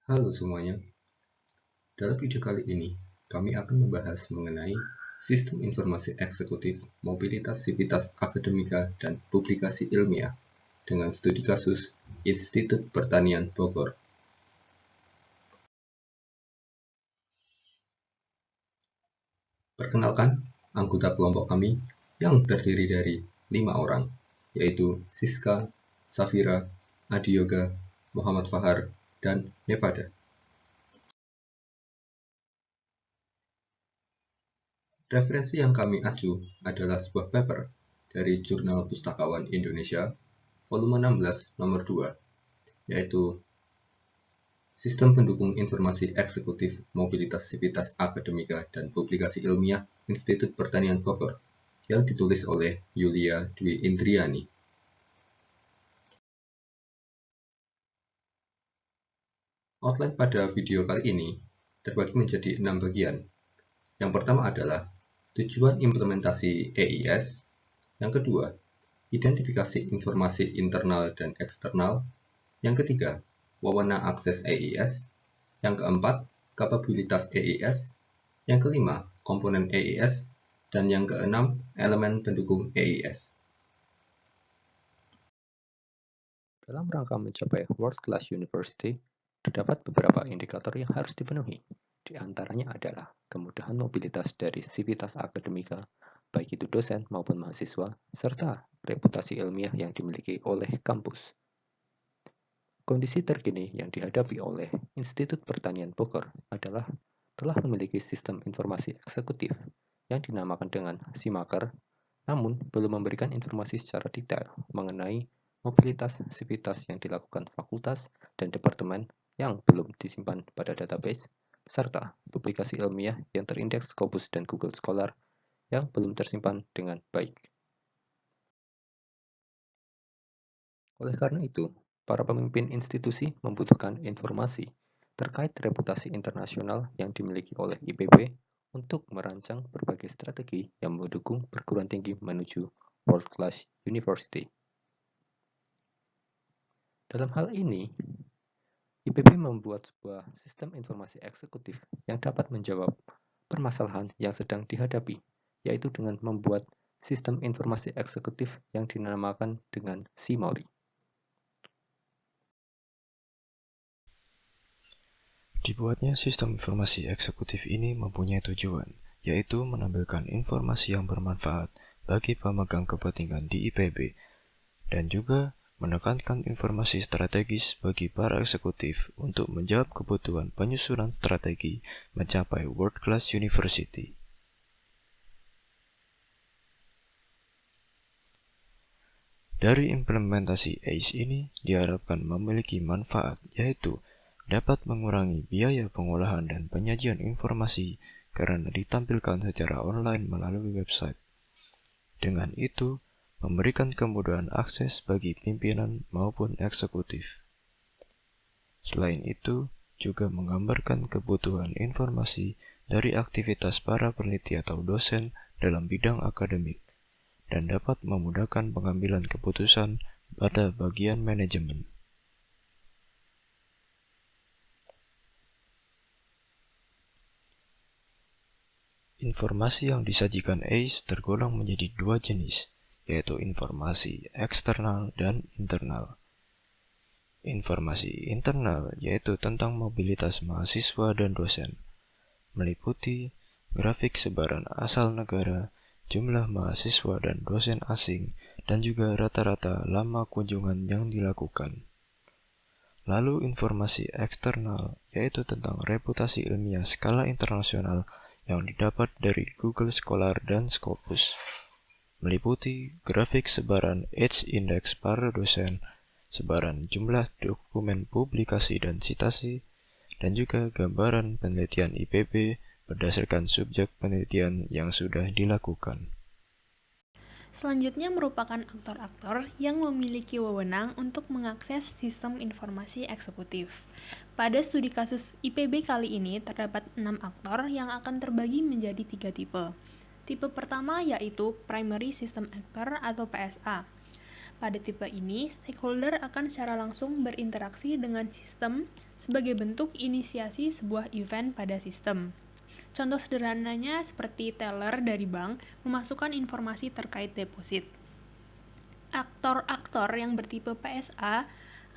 Halo semuanya, dalam video kali ini kami akan membahas mengenai sistem informasi eksekutif, mobilitas sivitas akademika, dan publikasi ilmiah dengan studi kasus Institut Pertanian Bogor. Perkenalkan, anggota kelompok kami yang terdiri dari 5 orang, yaitu Siska, Safira, Adiyoga, Muhammad Fahar, dan Nevada. Referensi yang kami acu adalah sebuah paper dari Jurnal Pustakawan Indonesia, volume 16, nomor 2, yaitu Sistem Pendukung Informasi Eksekutif, Mobilitas Sivitas Akademika, dan Publikasi Ilmiah Institut Pertanian Bogor, yang ditulis oleh Yulia Dwi Indriani. Outline pada video kali ini terbagi menjadi 6 bagian. Yang pertama adalah tujuan implementasi EIS. Yang kedua, identifikasi informasi internal dan eksternal. Yang ketiga, wewenang akses EIS. Yang keempat, kapabilitas EIS. Yang kelima, komponen EIS. Dan yang keenam, elemen pendukung EIS. Dalam rangka mencapai World Class University, terdapat beberapa indikator yang harus dipenuhi. Di antaranya adalah kemudahan mobilitas dari sivitas akademika, baik itu dosen maupun mahasiswa, serta reputasi ilmiah yang dimiliki oleh kampus. Kondisi terkini yang dihadapi oleh Institut Pertanian Bogor adalah telah memiliki sistem informasi eksekutif yang dinamakan dengan SIMAKER, namun belum memberikan informasi secara detail mengenai mobilitas sivitas yang dilakukan fakultas dan departemen yang belum disimpan pada database, serta publikasi ilmiah yang terindeks Scopus dan Google Scholar yang belum tersimpan dengan baik. Oleh karena itu, para pemimpin institusi membutuhkan informasi terkait reputasi internasional yang dimiliki oleh IPB untuk merancang berbagai strategi yang mendukung perguruan tinggi menuju World Class University. Dalam hal ini, IPB membuat sebuah sistem informasi eksekutif yang dapat menjawab permasalahan yang sedang dihadapi, yaitu dengan membuat sistem informasi eksekutif yang dinamakan dengan SIMORI. Dibuatnya sistem informasi eksekutif ini mempunyai tujuan, yaitu menampilkan informasi yang bermanfaat bagi pemegang kepentingan di IPB, dan juga menekankan informasi strategis bagi para eksekutif untuk menjawab kebutuhan penyusunan strategi mencapai World Class University. Dari implementasi ACE ini diharapkan memiliki manfaat, yaitu dapat mengurangi biaya pengolahan dan penyajian informasi karena ditampilkan secara online melalui website. Dengan itu, memberikan kemudahan akses bagi pimpinan maupun eksekutif. Selain itu, juga menggambarkan kebutuhan informasi dari aktivitas para peneliti atau dosen dalam bidang akademik, dan dapat memudahkan pengambilan keputusan pada bagian manajemen. Informasi yang disajikan ACE tergolong menjadi dua jenis, yaitu informasi eksternal dan internal. Informasi internal yaitu tentang mobilitas mahasiswa dan dosen, meliputi grafik sebaran asal negara, jumlah mahasiswa dan dosen asing, dan juga rata-rata lama kunjungan yang dilakukan. Lalu informasi eksternal yaitu tentang reputasi ilmiah skala internasional yang didapat dari Google Scholar dan Scopus, meliputi grafik sebaran Edge Index para dosen, sebaran jumlah dokumen publikasi dan citasi, dan juga gambaran penelitian IPB berdasarkan subjek penelitian yang sudah dilakukan. Selanjutnya merupakan aktor-aktor yang memiliki wewenang untuk mengakses sistem informasi eksekutif. Pada studi kasus IPB kali ini terdapat 6 aktor yang akan terbagi menjadi 3 tipe. Tipe pertama yaitu Primary System Actor atau PSA. Pada tipe ini, stakeholder akan secara langsung berinteraksi dengan sistem sebagai bentuk inisiasi sebuah event pada sistem. Contoh sederhananya seperti teller dari bank memasukkan informasi terkait deposit. Aktor-aktor yang bertipe PSA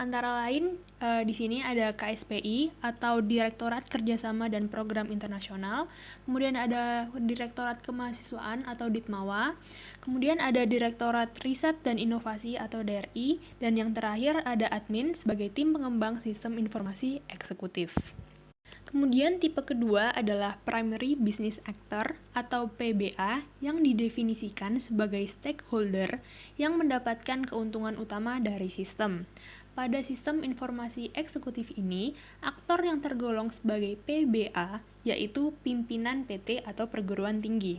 antara lain di sini ada KSPI atau Direktorat Kerjasama dan Program Internasional, kemudian ada Direktorat Kemahasiswaan atau Ditmawa, kemudian ada Direktorat Riset dan Inovasi atau DRI, dan yang terakhir ada admin sebagai tim pengembang sistem informasi eksekutif. Kemudian tipe kedua adalah Primary Business Actor atau PBA yang didefinisikan sebagai stakeholder yang mendapatkan keuntungan utama dari sistem. Pada sistem informasi eksekutif ini, aktor yang tergolong sebagai PBA yaitu pimpinan PT atau perguruan tinggi.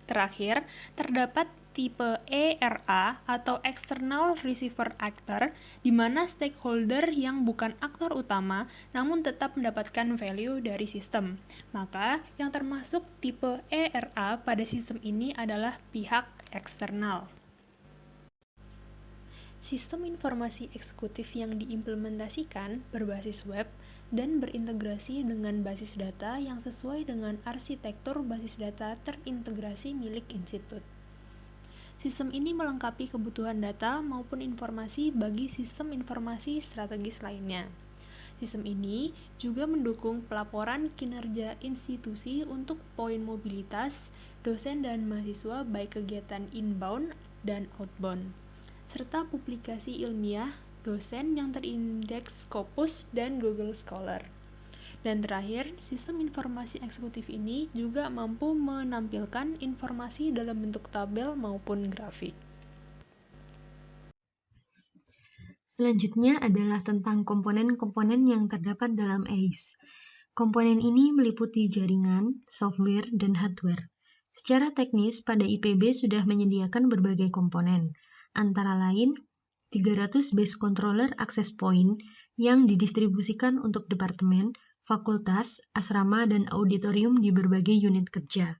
Terakhir, terdapat tipe ERA atau External Receiver Actor, di mana stakeholder yang bukan aktor utama namun tetap mendapatkan value dari sistem. Maka, yang termasuk tipe ERA pada sistem ini adalah pihak eksternal. Sistem informasi eksekutif yang diimplementasikan berbasis web dan berintegrasi dengan basis data yang sesuai dengan arsitektur basis data terintegrasi milik institut. Sistem ini melengkapi kebutuhan data maupun informasi bagi sistem informasi strategis lainnya. Sistem ini juga mendukung pelaporan kinerja institusi untuk poin mobilitas dosen dan mahasiswa baik kegiatan inbound dan outbound, serta publikasi ilmiah dosen yang terindeks Scopus dan Google Scholar. Dan terakhir, sistem informasi eksekutif ini juga mampu menampilkan informasi dalam bentuk tabel maupun grafik. Selanjutnya adalah tentang komponen-komponen yang terdapat dalam ACE. Komponen ini meliputi jaringan, software, dan hardware. Secara teknis, pada IPB sudah menyediakan berbagai komponen, antara lain 300 base controller access point yang didistribusikan untuk departemen, fakultas, asrama, dan auditorium di berbagai unit kerja.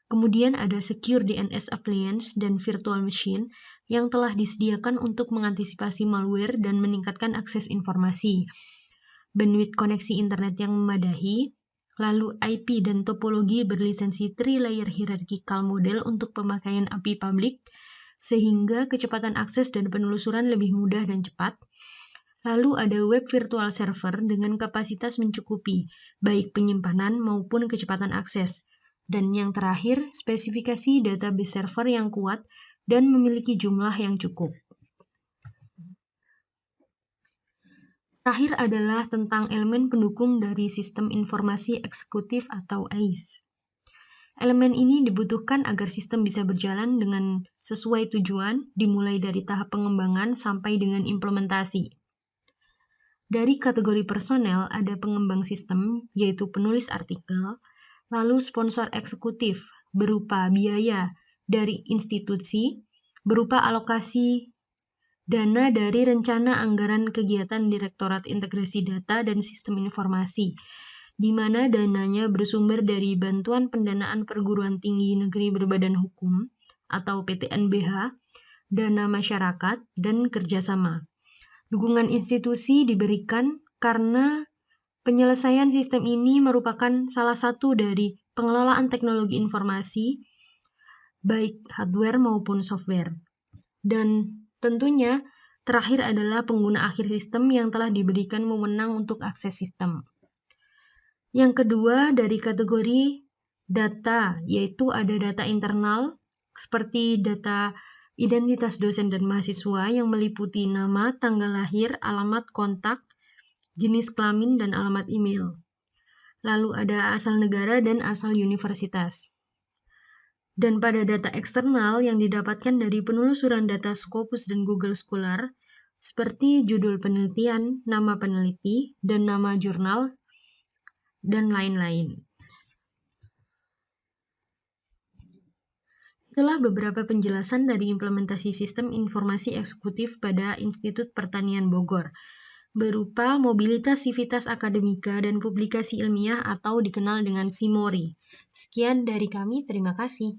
Kemudian ada Secure DNS Appliance dan Virtual Machine yang telah disediakan untuk mengantisipasi malware dan meningkatkan akses informasi. Bandwidth koneksi internet yang memadai, lalu IP dan topologi berlisensi 3-layer hierarchical model untuk pemakaian API publik, sehingga kecepatan akses dan penelusuran lebih mudah dan cepat. Lalu ada web virtual server dengan kapasitas mencukupi, baik penyimpanan maupun kecepatan akses. Dan yang terakhir, spesifikasi database server yang kuat dan memiliki jumlah yang cukup. Terakhir adalah tentang elemen pendukung dari sistem informasi eksekutif atau ACE. Elemen ini dibutuhkan agar sistem bisa berjalan dengan sesuai tujuan, dimulai dari tahap pengembangan sampai dengan implementasi. Dari kategori personel ada pengembang sistem, yaitu penulis artikel, lalu sponsor eksekutif berupa biaya dari institusi, berupa alokasi dana dari rencana anggaran kegiatan Direktorat Integrasi Data dan Sistem Informasi, di mana dananya bersumber dari bantuan pendanaan perguruan tinggi negeri berbadan hukum atau PTNBH, dana masyarakat, dan kerjasama. Dukungan institusi diberikan karena penyelesaian sistem ini merupakan salah satu dari pengelolaan teknologi informasi, baik hardware maupun software. Dan tentunya terakhir adalah pengguna akhir sistem yang telah diberikan wewenang untuk akses sistem. Yang kedua dari kategori data, yaitu ada data internal seperti data identitas dosen dan mahasiswa yang meliputi nama, tanggal lahir, alamat kontak, jenis kelamin, dan alamat email. Lalu ada asal negara dan asal universitas. Dan pada data eksternal yang didapatkan dari penelusuran data Scopus dan Google Scholar, seperti judul penelitian, nama peneliti, dan nama jurnal, dan lain-lain. Itulah beberapa penjelasan dari implementasi sistem informasi eksekutif pada Institut Pertanian Bogor, berupa mobilitas sivitas akademika dan publikasi ilmiah atau dikenal dengan SIMORI. Sekian dari kami, terima kasih.